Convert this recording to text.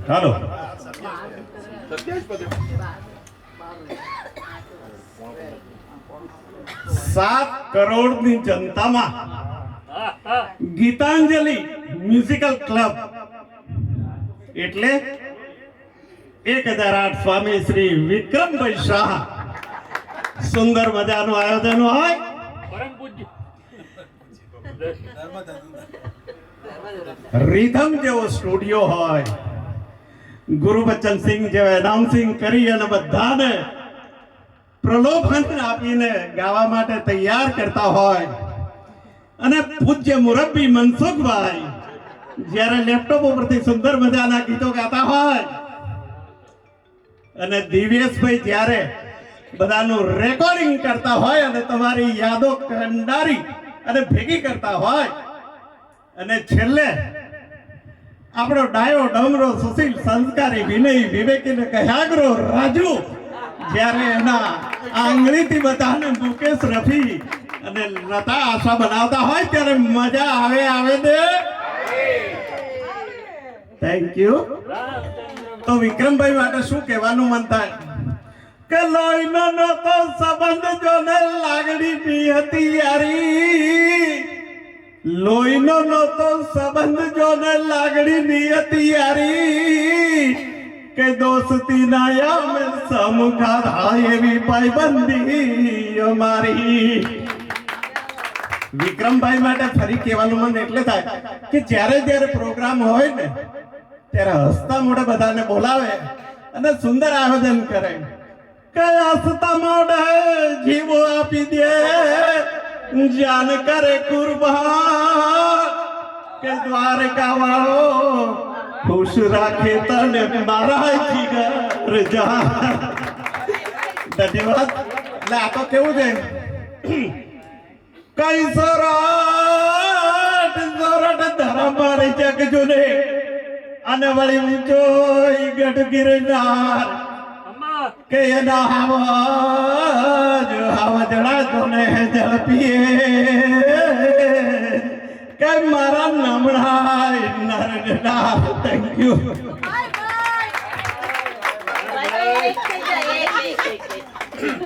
હાલો 7 કરોડની જનતામાં Gitanjali musical club એટલે 1008 સ્વામી શ્રી વિક્રમભાઈ શાહ સુંદર મજાનું આયોજન હોય પરમ પૂજ્ય રીધમ જેવો સ્ટુડિયો હોય ગુરુબચન સિંહ જેવા એનાઉન્સિંગ કરી અને બધાને પ્રલોભન આપીને ગાવા માટે તૈયાર કરતા હોય અને પૂજ્ય મુરબ્બી મનસુખભાઈ જ્યારે લેપટોપ ઉપરથી સુંદર મજાના ગીતો ગાતા હોય અને દિવ્યેશભાઈ જ્યારે બધાનું રેકોર્ડિંગ કરતા હોય અને તમારી યાદો કંડારી અને ભેગી કરતા હોય અને છેલ્લે આપણો ડાયો ડમરો સુશીલ સંસ્કારી વિનય વિવેકી ને કયાગ્રો રાજુ જ્યારે એના આંગળીથી બધાને મુકેશ રફી અને લતા આશા બનાવતા હોય ત્યારે મજા આવે ને થેન્ક યુ તો વિક્રમભાઈ માટે શું કહેવાનું મન થાય કે લોહીનો નહોતો સંબંધ જોને લાગણીની હતી યારી લોહીનો નહોતો સંબંધ જોને લાગણીની હતી યારી કે દોસ્તી ના યામે સમુખા એવી પાયબંધી અમારી વિક્રમભાઈ માટે ફરી કહેવાનું મન એટલે થાય કે જ્યારે પ્રોગ્રામ હોય ને ત્યારે હસતા મોઢે બધાને બોલાવે અને સુંદર આયોજન કરે કે હસતા મોઢે જીવો આપી દે જાન કરે કુરબાન કે દ્વારકા વાળો ખુશ રાખે તને મારા જીગર જાન ધન્યવાદ એટલે આ તો કેવું છે કઈ સોરઠ ધરમ મારી જગ જુને અને વળી ઊંચો ગઢ ગિરનાર કે એના હાવા જણાતો ને ઝડપીએ કે મારા નમણાય નર થેન્ક યુ